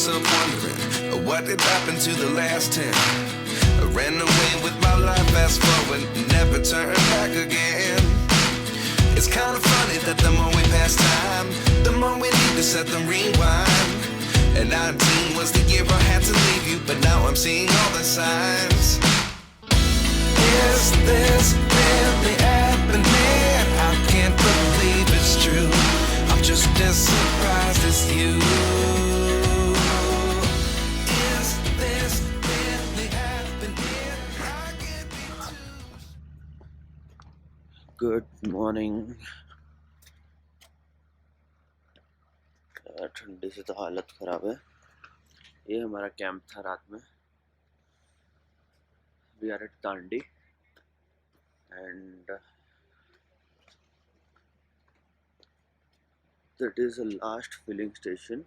myself wondering what did happen to the last 10. I ran away with my life, fast forward, never turn back again. It's kind of funny that the more we pass time, the more we need to set them rewind. And 19 was the year I had to leave you, but now I'm seeing all the signs. Is this really happening? I can't believe it's true. I'm just as surprised as you. Is this really happening? I can't be too. Good morning. ठंडी से तो हालत ख़राब है। ये हमारा camp था रात में। We are at Tandi and that is the last filling station.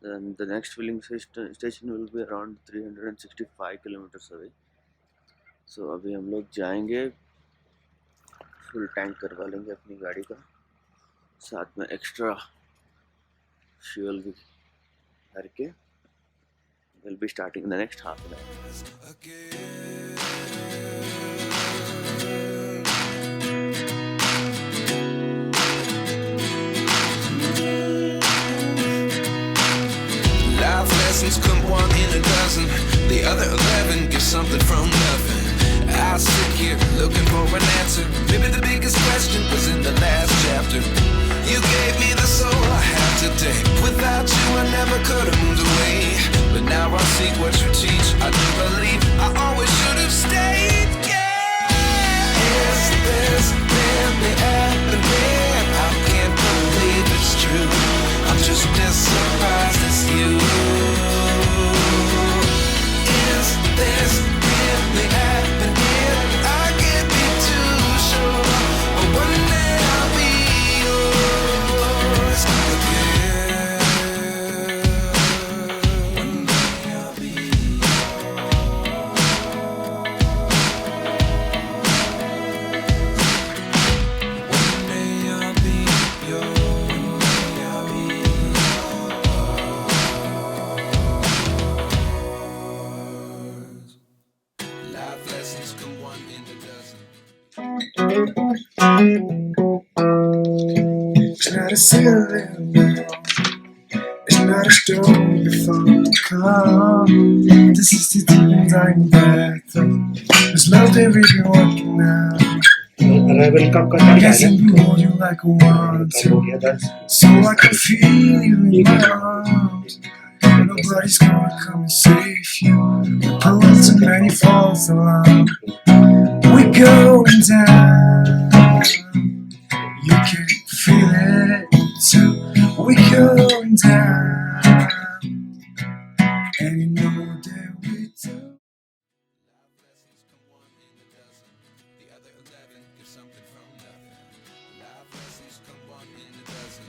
Then the next filling station will be around 365 kilometers away. So अभी हम लोग जाएंगे, फुल टैंक करवा लेंगे अपनी गाड़ी का, साथ में एक्स्ट्रा फ्यूल भी भर के we'll be starting in the next half an hour. Life lessons come one in a dozen. The other 11 get something from nothing. I sit here looking for an answer. Maybe the biggest question was in the last chapter. You gave me the soul I have today. Without you I never could have moved away. But now I see what you teach. I do believe I always should have stayed. Yeah. Is this really happening? I can't believe it's true. I'm just as surprised as you. Is this really happening? I can't be too sure. But one day I'll be yours again. One day I'll be yours. One day I'll be yours. Life lessons come one in a dozen. It's not a ceiling now. It's not a stone before it come. This is the deep and dying breath. There's love that we've been working now. Arrival कब का time Guessing है? you hold you like a want कब हो to. गया 10? So I can feel you in my arms. Nobody's gonna come and save you. We pulled too many false alarms. We're going down. You can feel it too. We're going down. And you know that we do. Life lessons come one in a dozen. The other 11 get something from nothing. Life lessons come one in a dozen.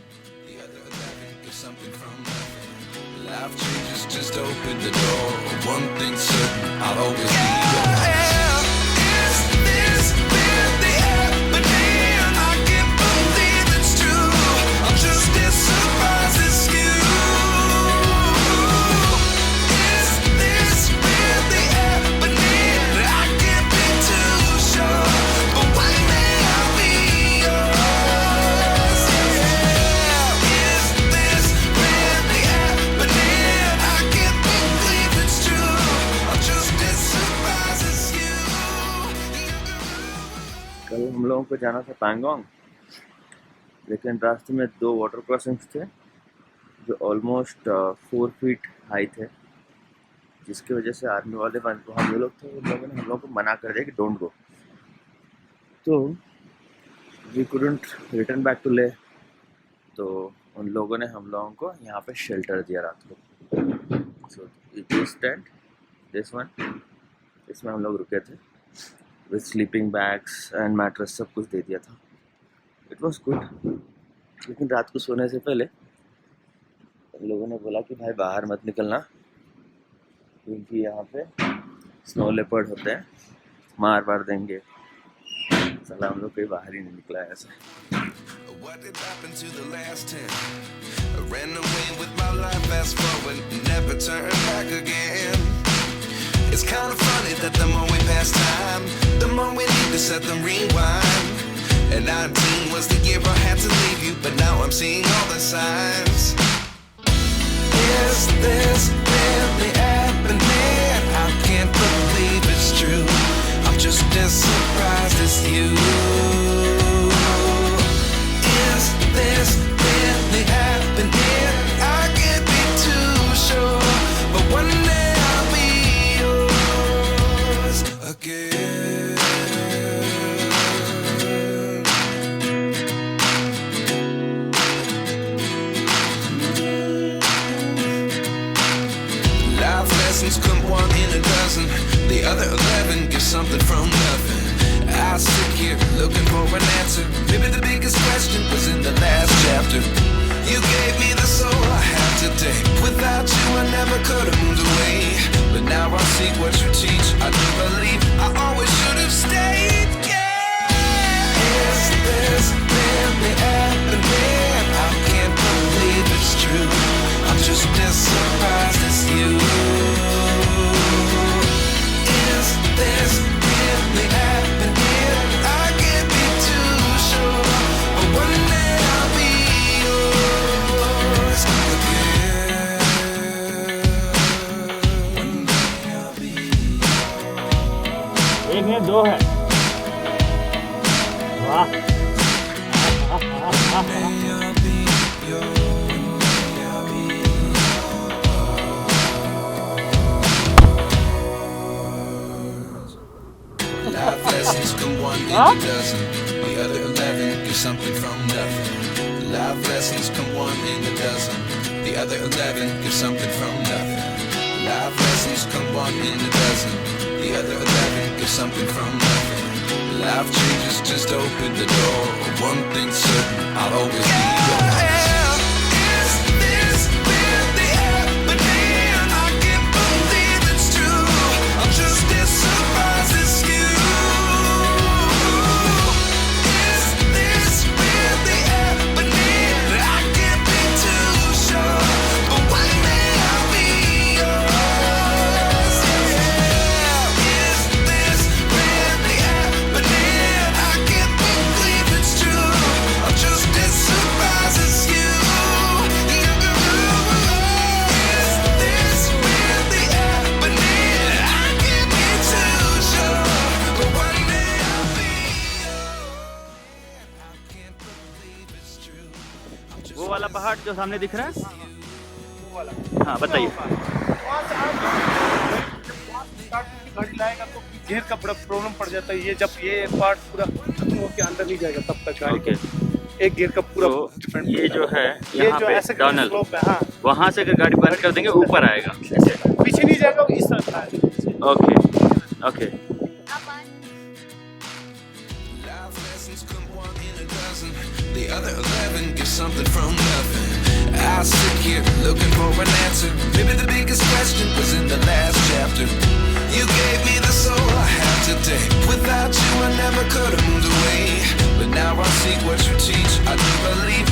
The other 11 get something from nothing. Life changes just open the door. One thing's certain, I'll always be yours. Is this really happening? I can't believe it's true. I'm just as surprised as you. Is this really happening? I can't be too sure, but one day I'll be yours. Yeah. Is this really happening? I can't believe it's true. I'm just as surprised as you. कल हम लोगों को जाना था पैंगोंग, लेकिन रास्ते में 2 water crossings थे जो ऑलमोस्ट 4 फीट हाई थे, जिसकी वजह से आर्मी वाले वहाँ जो लोग थे उन लोगों ने हम लोगों को मना कर दिया कि डोंट गो। तो we couldn't return back to Leh, तो उन लोगों ने हम लोगों को यहाँ पे शेल्टर दिया रात को। So this tent, this one, इसमें हम लोग रुके थे with sleeping bags and mattress, सब कुछ दे दिया था। It was good. लेकिन रात को सोने से पहले उन लोगों ने बोला कि भाई बाहर मत निकलना, क्योंकि यहाँ पे स्नो लेपर्ड होते हैं, मार देंगे। साला हम लोग कहीं बाहर ही नहीं निकला है ऐसा। What did happen to the last 10? I ran away with my life, fast forward, never turn back again. It's kind of funny that the more we pass time, the more we need to set them rewind. And 19 was the year I had to leave you, but now I'm seeing all the signs. Is this really happening? I can't believe it's true. I'm just as surprised as you. Is this really happening? I can't be too sure, but one day I'll be yours again. Life lessons come one in a dozen. The other 11 get something from nothing. I sit here looking for an answer. Maybe the biggest question was in the last chapter. You gave me the soul I have today. Without you I never could have moved away. But now I see what you teach. I do believe I always should have stayed. Yeah. Is this really happening? I can't believe it's true. I'm just as surprised as you. Is this really happening? I can't be too sure, but one day I'll be yours again. One day I'll be yours. एक है दो है वाह One day I'll be yours. Life lessons come one in a dozen. The other 11 get something from nothing. Life lessons come one in a dozen. The other 11 get something from nothing. Life lessons come one in a dozen. The other 11 get something from nothing. Life changes just open the door. One thing's certain, I'll always be yours. Is this really happening? I can't believe it's true. I'm just as surprised as you. Is this really happening? I can't be too sure, but one day I'll be yours. Yeah. Is this really happening? I can't believe it's true. I'm just as surprised as you. Is this really happening? I can't be too sure, but one day I'll be yours. I can't believe it's true. वो वाला पहाड़ जो सामने दिख रहा है हाँ बताइए गाड़ी लाएगा तो घेर का बड़ा प्रॉब्लम पड़ जाता है। ये जब ये पार्ट पूरा खत्म होके अंदर नहीं जाएगा तब तक गाड़ी ओके एक घेर का पूरा तो डिपेंड ये जो है ये यहाँ जो पे ऐसे टनल स्लोप है हाँ वहाँ से अगर गाड़ी बंद कर देंगे ऊपर आएगा ऐसे पीछे नहीं जाएगा वो इस तरफ आएगा। Okay okay Life lessons come one in a dozen. The other 11 get something from nothing. I sit here looking for an answer. Maybe the biggest question was in the last chapter. You gave me the soul I have today. Without you I never could have moved away. But now I see what you teach. I do believe